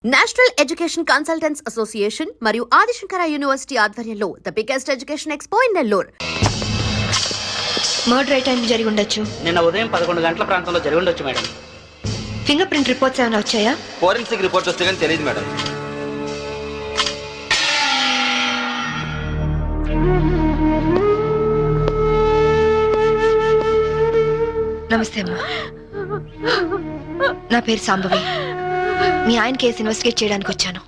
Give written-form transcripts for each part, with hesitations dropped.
National education consultants association మరియు Adi Shankara university ఆధ్వర్యంలో the biggest education expo in Nellore. Murder A time జరిగి ఉండొచ్చు? నిన్న ఉదయం 11 గంటల ప్రాంతంలో జరిగి ఉండొచ్చు మేడం. ఫింగర్ ప్రింట్ రిపోర్ట్స్ ఏమైనా వచ్చాయా? ఫోరెన్సిక్ రిపోర్ట్ వస్తే కానీ తెలియదు మేడం. నమస్తే అమ్మా, నా పేరు సాంబవి. మీ ఆయన కేసు ఇన్వెస్టిగేట్ చేయడానికి వచ్చాను.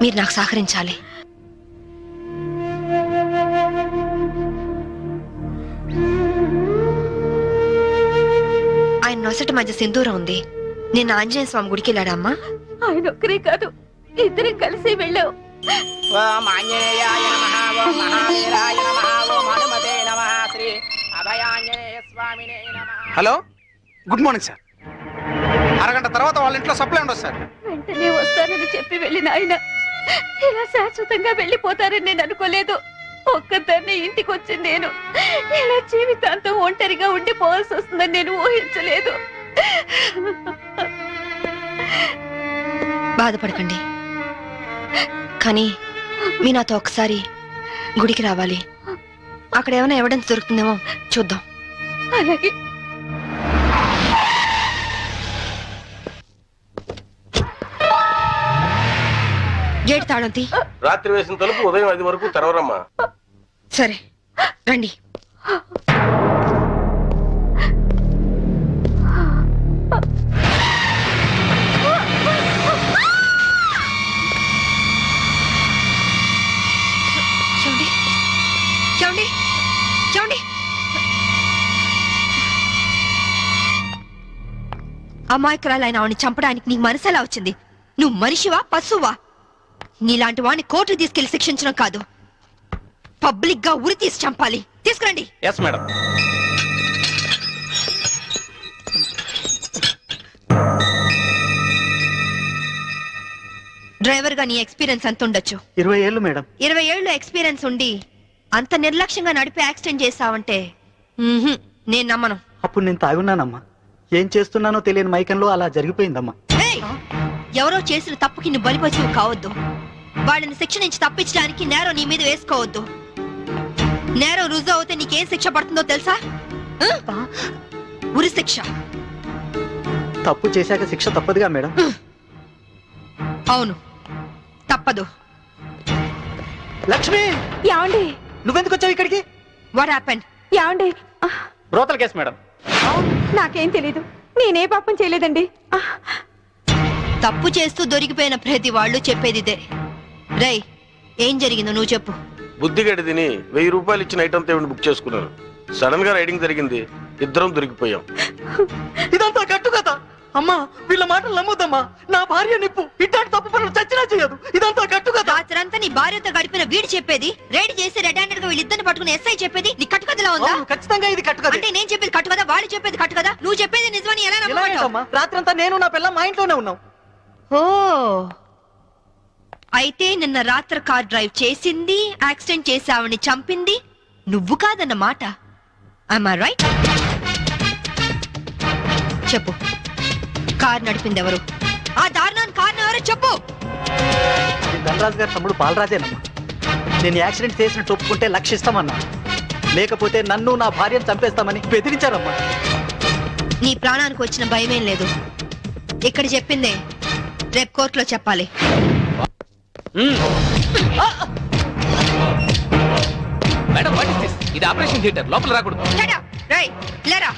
మీరు నాకు సహకరించాలి. ఆయన నొసటి మధ్య సింధూరం ఉంది. నిన్న ఆంజనేయ స్వామి గుడికి వెళ్ళాడా అమ్మా? ఆయన ఒక్కరే కాదు, ఇద్దరం కలిసి వెళ్ళావు. ఓం ఆంజనేయాయ నమః, ఓం మహావీరాయ నమః, ఓం హనుమతే నమః, శ్రీ అభయాంజనేయ స్వామినే నమః. Hello, good morning sir. అరగంట తర్వాత వాళ్ళ ఇంట్లో సప్లై ఉండదు సార్. వెంటనే వస్తానని చెప్పి వెళ్ళిన ఆయన ఇలా శాశ్వతంగా వెళ్ళిపోతారని నేను అనుకోలేదు. ఒక్కదాన్ని ఇంటికి వచ్చి నేను ఇలా జీవితాంతం ఒంటరిగా ఉండిపోవాల్సి వస్తుందని నేను ఊహించలేదు. బాధపడకండి, కానీ మీ నాతో ఒకసారి గుడికి రావాలి. అక్కడ ఏమైనా ఎవిడెన్స్ దొరుకుతుందేమో చూద్దాం. అలాగే. గేట్ తాళం తీ. రాత్రి వేసిన తలుపు ఉదయం 5 వరకు తెరవరమ్మా. సరే రండి. చూడండి చూడండి చూడండి, అమాయకురాలైన ఆవిని చంపడానికి నీకు మనసు ఎలా వచ్చింది? నువ్వు మనిషివా పశువా? నీలాంటి వాడిని కోర్టుకు తీసుకెళ్లి శిక్షించడం కాదు, పబ్లిక్ గా ఉరి తీసి చంపాలి. తీసుకురండి. Yes madam. డ్రైవర్ గా నీ ఎక్స్పీరియన్స్ ఎంత ఉండొచ్చు? 20 ఏళ్ళు మేడం. 20 ఏళ్ళు ఎక్స్పీరియన్స్ ఉండి అంత నిర్లక్ష్యంగా నడిపి యాక్సిడెంట్ చేసావంటే నేను నమ్మను. అప్పుడు నేను తాగున్నానమ్మా. ఏం చేస్తున్నానో తెలియని మైకంలో అలా జరిగిపోయిందమ్మా. ఏయ్! ఎవరో చేసిన తప్పుకి నువ్వు బలిపశువు కావద్దు. వాళ్ళని శిక్ష నుంచి తప్పించడానికి నేరం నీ మీద వేసుకోవద్దు. నేరం రుజువు అవుతే నీకేం శిక్ష పడుతుందో తెలుసా? ఉరి శిక్ష. తప్పు చేశాక శిక్ష తప్పదుగా మేడం. అవును, తప్పదు. లక్ష్మి, యాండి నువ్వెందుకు వచ్చావు ఇక్కడికి? What happened? యాండి బ్రోతల్ కేసు మేడం. నాకేం తెలీదు, నేనే పాపం చేయలేదండి. తప్పు చేస్తూ దొరికిపోయిన ప్రతి వాళ్ళు చెప్పేది ఇదే. రై, ఏం జరిగిందో నువ్వు చెప్పు. బుద్ధిగడి తిని 1000 రూపాయలు ఇచ్చిన ఐటమ్ తేవిని బుక్ చేసుకున్నాను. సడన్ గా రైడింగ్ జరిగింది, ఇద్దరం దొరికిపోయాం. ఇదంతా కట్టు కదా అమ్మా. వీళ్ళ మాటలు నమ్మొద్దమ్మా. నా భార్య నిప్పు ఇట్లాంటి తప్పు పనులు చచ్చినా చేయదు. ఇదంతా కట్టు కదా. రాత్రంతా నీ భార్యతో గడిపిన వీడు చెప్పేది, రైడ్ చేసి రెడ్ హ్యాండెడ్ గా వీళ్ళిద్దరిని పట్టుకుని ఎస్ఐ చెప్పేది నీ కట్టు కథలా ఉందా? ఖచ్చితంగా ఇది కట్టు కదా. అంటే నేను చెప్పేది కట్టు కదా, వాళ్ళు చెప్పేది కట్టు కదా. నువ్వు చెప్పేది నిజమని ఎలా నమ్మమంటావు? రాత్రంతా నేను నా పిల్ల మా ఇంట్లోనే ఉన్నాం. ఓ, అయితే నిన్న రాత్రి కార్ డ్రైవ్ చేసింది, యాక్సిడెంట్ చేసావని చంపింది నువ్వు కాదన్నమాట. I'm I right? చెప్పు, కార్ నడిపింది ఎవరు? ఆ దారుణాన్ని కారణం ఎవరో చెప్పు. ధనరాజు గారి తమ్ముడు బాలరాజేనమ్మా. నేను యాక్సిడెంట్ చేసినట్టు ఒప్పుకుంటే లక్షిస్తామన్నా, లేకపోతే నన్ను నా భార్యను చంపేస్తామని బెదిరించారమ్మా. నీ ప్రాణానికి వచ్చిన భయమేం లేదు. ఇక్కడ చెప్పిందే రేపు కోర్టులో చెప్పాలి. Madam, what is this? ఇది ఆపరేషన్ థియేటర్, లోపల రాకూడదు. Shut up! రేయ్, లేరా.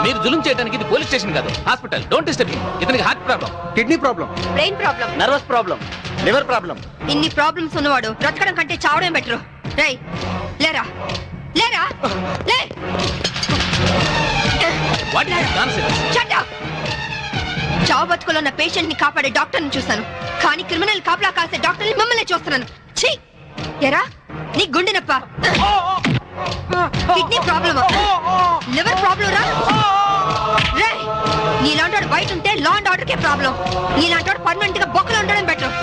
మీరు జులుం చేయడానికి ఇది పోలీస్ స్టేషన్ కాదు, హాస్పిటల్. Don't disturb him. ఇతనికి heart problem, kidney problem, brain problem, nervous problem, liver problem. ఇన్ని ప్రాబ్లమ్స్ ఉన్నవాడు బ్రతకడం కంటే చావడం బెటర్. రేయ్, లేరా లేరా లే. What is this nonsense? Shut up! చావు బతుకులో ఉన్న పేషెంట్ ని కాపాడే డాక్టర్ ని చూస్తాను, కానీ క్రిమినల్ కాపలా కాసే డాక్టర్ ని మిమ్మల్ని చూస్తున్నాను. ఛీ! ఎరా, నీ గుండె నొప్ప, కిడ్నీ ప్రాబ్లమా, లివర్ ప్రాబ్లం రా. రేయ్, నీలాంటి వాడు బయట ఉంటే law and order K problem. నీలాంటి వాడు పర్మనెంట్ గా బొక్కలు ఉండడం బెటర్.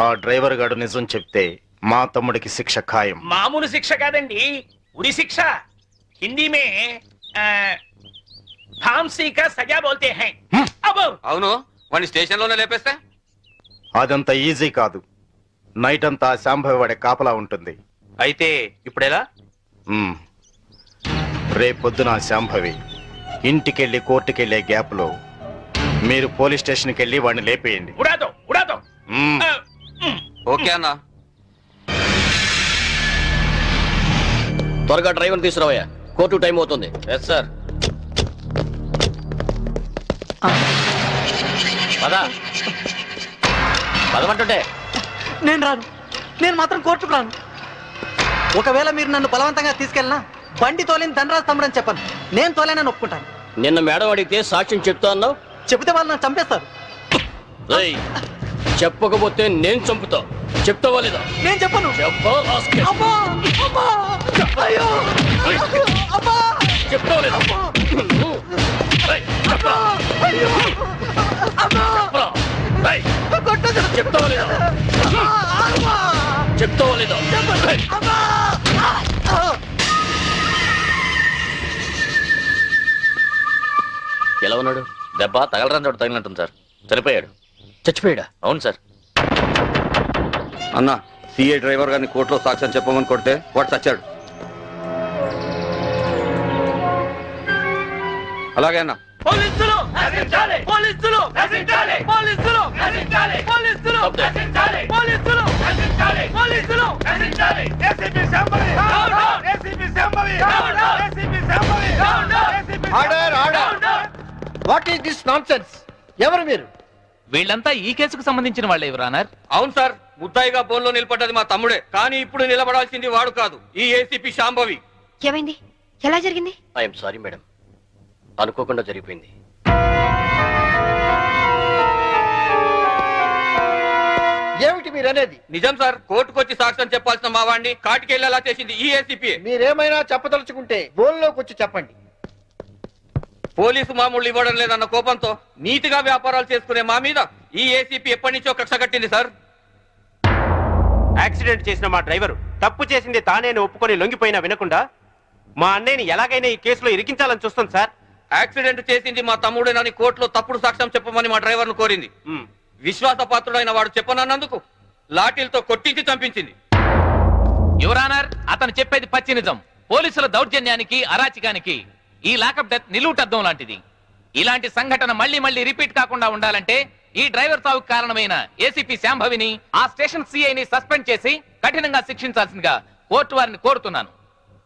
ఆ డ్రైవర్ గాడు నిజం చెప్తే మా తమ్ముడికి శిక్ష ఖాయం. మామూలు శిక్ష కాదండి, ఉరి శిక్ష. హిందీ మే फांसी का सजा बोलते हैं. अब అవును, వాడిని స్టేషన్ లోనే లేపేస్తే అదంత ఈజీ కాదు. నైట్ అంతా శాంభవి వాడే కాపలా ఉంటుంది. అయితే ఇప్పుడెలా? రేపొద్దున శాంభవి ఇంటికెళ్ళి కోర్టుకెళ్లే గ్యాప్ లో మీరు పోలీస్ స్టేషన్కి వెళ్ళి వాడిని లేపేయండి. उड़ा दो, उड़ा दो. ఓకే అన్నా. త్వరగా డ్రైవర్ తీసుకురావయ్యా, కోర్టు టైం అవుతుంది. Yes sir. పదా పదమంటుంటే నేను రాను. నేను మాత్రం కోర్టుకు రాను. ఒకవేళ మీరు నన్ను బలవంతంగా తీసుకెళ్ళినా బండి తోలేని ధనరాజ్ తమ్ముడని చెప్పను. నేను తోలేనని ఒప్పుకుంటాను. నిన్న మేడం అడిగితే సాక్ష్యం చెప్తా అన్నావు. చెబితే వాళ్ళు నన్ను చంపేస్తారు. రేయ్, చెప్పకపోతే నేను చంపుతా. చెప్తావా లేదా? నేను చెప్పను. చెప్పా రాస్కెల్. అబ్బా! అబ్బా! అయ్యో! అబ్బా! చెప్తావా లేదా? రేయ్, చెప్పరా. అయ్యో! అబ్బా! చెప్పరా. రేయ్, కొట్టొద్దు. చెప్తావా లేదా? అబ్బా! చెప్తావా లేదా? రేయ్. అబ్బా! ఎలా ఉన్నాడు? దెబ్బ తగలరాని చోట తగిలినట్టుంది సార్. చనిపోయాడు. చచ్చిపోయాడా? అవును సార్. అన్న, సిఏ డ్రైవర్ గారిని కోర్టులో సాక్ష్యం చెప్పమని కొడితే వాడు చచ్చాడు. అలాగే అన్న. పోలీసులు నశించాలి, పోలీసులు నశించాలి, పోలీసులు నశించాలి, పోలీసులు నశించాలి, పోలీసులు నశించాలి, పోలీసులు నశించాలి. ACP Shambhavi down down, ACP Shambhavi down down, ACP Shambhavi down down, ACP order order. What is this nonsense? ఎవరు మీరు? వీళ్ళంతా ఈ కేసుకు సంబంధించిన వాళ్ళే యువరానర్. అవును సార్, ముద్దాయిగా బోన్లో నిలబడ్డది మా తమ్ముడే. కానీ ఇప్పుడు నిలబడాల్సింది వాడు కాదు, ఈ ఏసీపీ శాంభవి. ఏమైంది? ఎలా జరిగింది? ఐఎమ్ సారీ మేడం, అనుకోకుండా జరిగిపోయింది. ఏమిటి మీరు అనేది? నిజం సార్, కోర్టుకు వచ్చి సాక్ష్యం చెప్పాల్సిన మా వాడిని కాటికెళ్ళేలా చేసింది ఈ ఏసీపీ. మీరేమైనా చెప్పదలుచుకుంటే బోన్లోకి వచ్చి చెప్పండి. పోలీసు మామూలు ఇవ్వడం లేదన్న కోపంతో నీతిగా వ్యాపారాలు చేసుకునే మా మీద ఈ ఏసీపీ ఎప్పటి నుంచో కక్ష కట్టింది సార్. యాక్సిడెంట్ చేసిన మా డ్రైవర్ తప్పు చేసింది తానేని ఒప్పుకొని లొంగిపోయినా వినకుండా మా అన్నయ్యని ఎలాగైనా ఈ కేసులో ఇరికించాలని చూస్తాం సార్. యాక్సిడెంట్ చేసింది మా తమ్ముడేనని కోర్టులో తప్పుడు సాక్ష్యం చెప్పమని మా డ్రైవర్ ను కోరింది. విశ్వాసపాత్రుడైన వాడు చెప్పనన్నందుకు లాఠీలతో కొట్టించి చంపించింది. యువరానర్, అతను చెప్పేది పచ్చి నిజం. పోలీసుల దౌర్జన్యానికి, అరాచకానికి ఈ లాకప్ డెత్ నిలువుటద్దం లాంటిది. ఇలాంటి సంఘటన మళ్ళీ మళ్ళీ రిపీట్ కాకుండా ఉండాలంటే ఈ డ్రైవర్ సావుకు కారణమైన ఏసీపీ శాంభవిని, ఆ స్టేషన్ సిఐని సస్పెండ్ చేసి కఠినంగా శిక్షించాల్సిందిగా కోర్టు వారిని కోరుతున్నాను.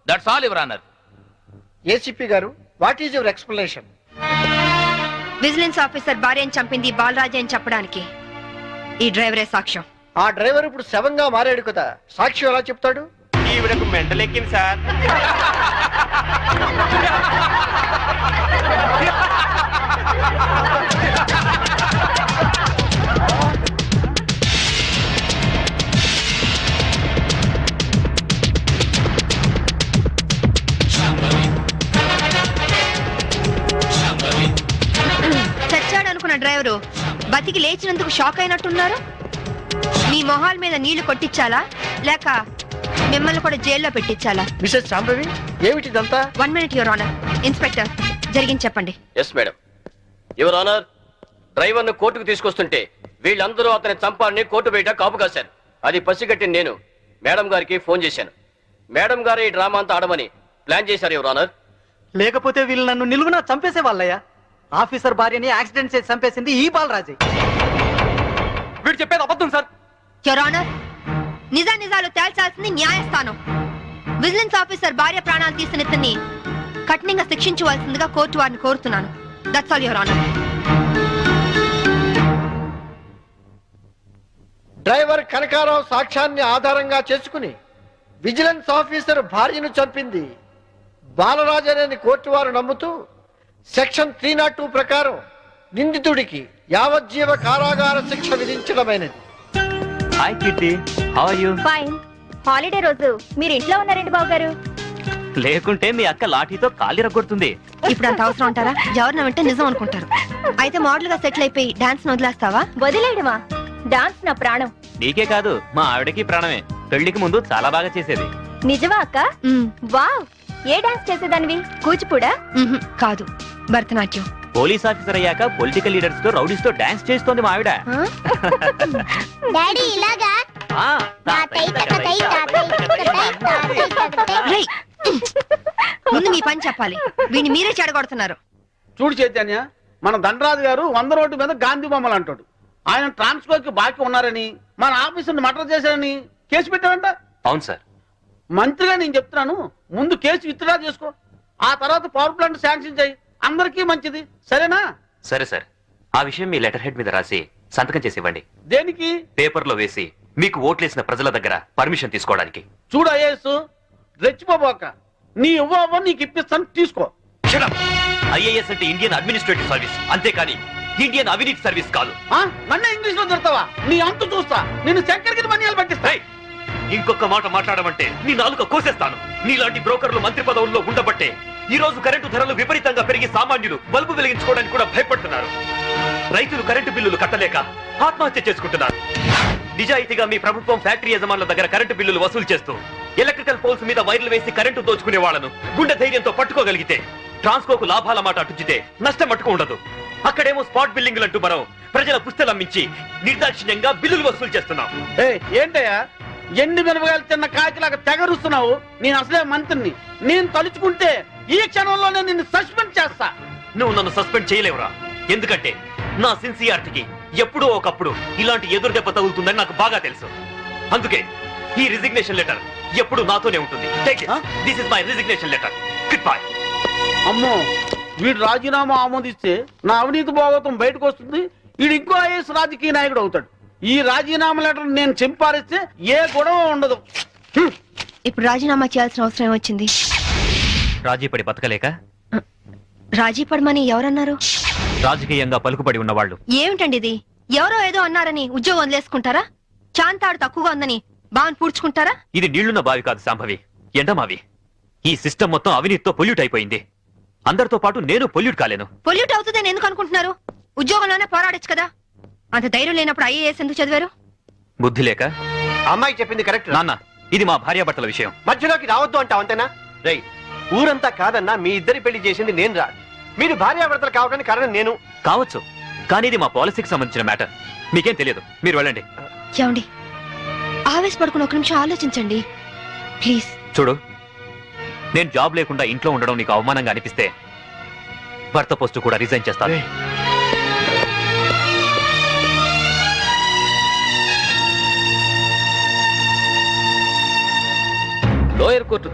That's all your honour. ఏసీపీ గారు, what is your explanation? Vigilance officer భార్యను చంపింది బాలరాజే అని చెప్పడానికి ఈ డ్రైవరే సాక్ష్యం. ఆ డ్రైవర్ ఇప్పుడు శవంగా మారాడు కదా, సాక్షి ఎలా చెప్తాడు? ఈవిడకు మెంటలెక్కింది సార్. చచ్చాడు అనుకున్న డ్రైవరు బతికి లేచినందుకు షాక్ అయినట్టున్నారు. మీ మొహాల మీద నీళ్లు కొట్టించాలా లేక మిమ్మల్ని కూడా జైల్లో పెట్టించాలా? మిసెస్ శాంభవి, ఏమిటిదంతా? 1 minute యువర్ ఆనర్. ఇన్స్పెక్టర్, జరిగింది చెప్పండి. Yes madam. Your honour, driver ను కోర్టుకు తీసుకొస్తుంటే వీళ్ళందరూ అతని చంపాలని కోర్టు బయట కాపు కాశారు. అది పసిగట్టి నేను మేడం గారికి ఫోన్ చేశాను. మేడం గారు ఈ డ్రామా అంతా ఆడమని ప్లాన్ చేశారు యువర్ ఆనర్. లేకపోతే వీళ్ళు నన్ను నిలువునా చంపేసే వాళ్ళయ్యా. ఆఫీసర్ భార్యని యాక్సిడెంట్ చేసి చంపేసింది ఈ బాలరాజే. వీడు చెప్పేది అబద్ధం సార్. యువర్ ఆనర్, నిజాలు తేల్చాల్సింది న్యాయస్థానం. విజిలెన్స్ ఆఫీసర్ భార్య ప్రాణాలు తీసిన ఇతన్ని కఠినంగా శిక్షించవలసిందిగా కోర్టు వారిని కోరుతున్నాను. That's all your honour. Driver Kanakarao సాక్ష్యాన్ని ఆధారంగా చేసుకుని విజిలెన్స్ ఆఫీసర్ భార్యను చంపింది బాలరాజనేని కోర్టు వారు నమ్ముతూ సెక్షన్ 302 ప్రకారం నిందితుడికి యావజ్జీవ కారాగార శిక్ష విధించడమైనది. Hi Kitty, how are you? Fine. Holiday రోజు మీరు ఇంట్లో ఉన్నారండి బాబు గారు. లేకుంటే మీ అక్క లాఠీతో కాలి రగొడుతుంది. ఇప్పుడు అంత అవసరం అంటారా? ఎవరిన వింటే నిజం అనుకుంటారు. అయితే మోడల్ గా సెటిల్ అయిపోయి డాన్స్ వదిలేస్తావా? వదిలేయడమా? డాన్స్ నా ప్రాణం. నీకే కాదు మా ఆవిడకి ప్రాణమే. పెళ్లికి ముందు చాలా బాగా చేసేది. నిజమా అక్క? వావ్, ఏ డాన్స్ చేసేదానివి? కూచిపూడా? కాదు, భరతనాట్యం. పోలీస్ ఆఫీసర్ అయ్యాక పొలిటికల్ లీడర్స్ తో రౌడీస్ తో డాన్స్ చేస్తోంది మా ఆవిడ. డాడీ ఇలాగా? ఆ, రేయ్, ముందు మీ పని చెప్పాలి. వీడిని మీరే చెడగొడుతున్నారు. చూడు చైతన్య, మన దండరాజు గారు 100 రోడ్డు మీద గాంధీ బొమ్మలు అంటాడు. ఆయన ట్రాన్స్ఫర్ కి బాకీ ఉన్నారని, మన ఆఫీసుని మర్డర్ చేశారని కేసు పెట్టారంట. అవును సార్. మంత్రిగా నేను చెప్తున్నాను, ముందు కేసు విత్డ్రా చేసుకో, ఆ తర్వాత పవర్ ప్లాంట్ శాంక్షన్ చేయి, అందరికీ మంచిది, సరేనా? సరే సార్, ఆ విషయం మీ లెటర్ హెడ్ మీద రాసి సంతకం చేసి ఇవ్వండి. దేనికి? పేపర్లో వేసి మీకు ఓట్లేసిన ప్రజల దగ్గర పర్మిషన్ తీసుకోవడానికి. చూడు ఐఏఎస్, రెచ్చిపోబోక, నీ ఇవ్వ నీకు ఇప్పిస్తాను, తీసుకో. ఐఏఎస్ అంటే ఇండియన్ అడ్మినిస్ట్రేటివ్ సర్వీస్, అంతేకాని ఇండియన్ అవినీతి సర్వీస్ కాదు. నన్ను ఇంగ్లీష్ లో తిడతావా? నీ అంతు చూస్తా, నిన్ను చక్కెరకి మన్యాలు పట్టిస్తా. ఇంకొక మాట మాట్లాడమంటే నీ నాలుక కోసేస్తాను. నీలాంటి బ్రోకర్లు మంత్రి పదవుల్లో ఉండబట్టే ఈ రోజు కరెంటు ధరలు విపరీతంగా పెరిగి సామాన్యులు బల్బు వెలిగించుకోవడానికి కూడా భయపడుతున్నారు. రైతులు కరెంటు బిల్లులు కట్టలేక ఆత్మహత్య చేసుకుంటున్నారు. నిజాయితీగా మీ ప్రభుత్వం ఫ్యాక్టరీ యజమానుల దగ్గర కరెంటు బిల్లులు వసూలు చేస్తూ ఎలక్ట్రికల్ పోల్స్ మీద వైర్లు వేసి కరెంటు దోచుకునే వాళ్లను గుండె ధైర్యంతో పట్టుకోగలిగితే, ట్రాన్స్కోకు లాభాల మాట అటుచితే నష్టం మట్టుకు ఉండదు. అక్కడేమో స్పాట్ బిల్లింగ్లు అంటూ మనం ప్రజల పుస్తలు అమ్మించి నిర్దాక్షిణ్యంగా బిల్లులు వసూలు చేస్తున్నాం. ఏంటయ్యా ఎండి మిరపకాయలు తిన్న కాకిలాగా తెగరుస్తున్నావు? నేను అసలే మంత్రిని, నేను తలుచుకుంటే ఈ క్షణంలోనే నిన్ను సస్పెండ్ చేస్తా. నువ్వు నన్ను సస్పెండ్ చేయలేవురా, ఎందుకంటే నా సిన్సియారిటీకి ఎప్పుడో ఒకప్పుడు ఇలాంటి ఎదురు దెబ్బ తగులుతుందని నాకు బాగా తెలుసు. అందుకే ఈ రిజిగ్నేషన్ లెటర్ ఎప్పుడు నాతోనే ఉంటుంది. This is my resignation letter. Good bye. అమ్మో, వీడు రాజీనామా ఆమోదిస్తే నా అవినీతి భాగవతం బయటకు వస్తుంది, వీడు ఇంకో ఐఎస్ రాజకీయ నాయకుడు అవుతాడు. ఈ రాజీనామా లెటర్ నేను చింపారిస్తే ఏ గొడవ ఉండదు. ఇప్పుడు రాజీనామా చేయాల్సిన అవసరం ఏమొచ్చింది? రాజీ పడి బతకలేక? రాజీ పడమని ఎవరన్నారు? రాజకీయంగా పలుకుబడి ఉన్నవాళ్ళు. ఏమిటండి ఇది? ఎవరో ఏదో అన్నారని ఉద్యోగం వదిలేసుకుంటారా? చాంతాడు తక్కువగా ఉందని బావని పూడ్చుకుంటారా? ఇది నీళ్లున్న బావి కాదు శాంభవి, ఎండమావి. ఈ సిస్టమ్ మొత్తం అవినీతితో పొల్యూట్ అయిపోయింది. అందరితో పాటు నేను పొల్యూట్ కాలేను. పొల్యూట్ అవుతుందని ఎందుకు అనుకుంటున్నారు? ఉద్యోగంలోనే పోరాడొచ్చు కదా. అంత ధైర్యం లేనప్పుడు ఐఏఎస్ ఎందుకు చదివారు? బుద్ధి లేక. అమ్మాయి చెప్పింది కరెక్ట్ నాన్న, ఇది మా భార్యాభర్తల విషయం. మధ్యలోకి రావద్దు అంటావు అంతేనా? రై, ఊరంతా కాదన్నా మీ ఇద్దరి పెళ్లి చేసింది నేను రా. మీరు భార్యాభర్తలు కావడానికి కారణం నేను కావచ్చు, కానీ ఇది మా పాలసీకి సంబంధించిన మ్యాటర్. మీకేం తెలియదు, మీరు వెళ్ళండి. ఏమండి, ఆవేశపడుకుని ఒక నిమిషం ఆలోచించండి ప్లీజ్. చూడు, నేను జాబ్ లేకుండా ఇంట్లో ఉండడం నీకు అవమానంగా అనిపిస్తే భర్త పోస్టు కూడా రిజైన్ చేస్తాను. Lower court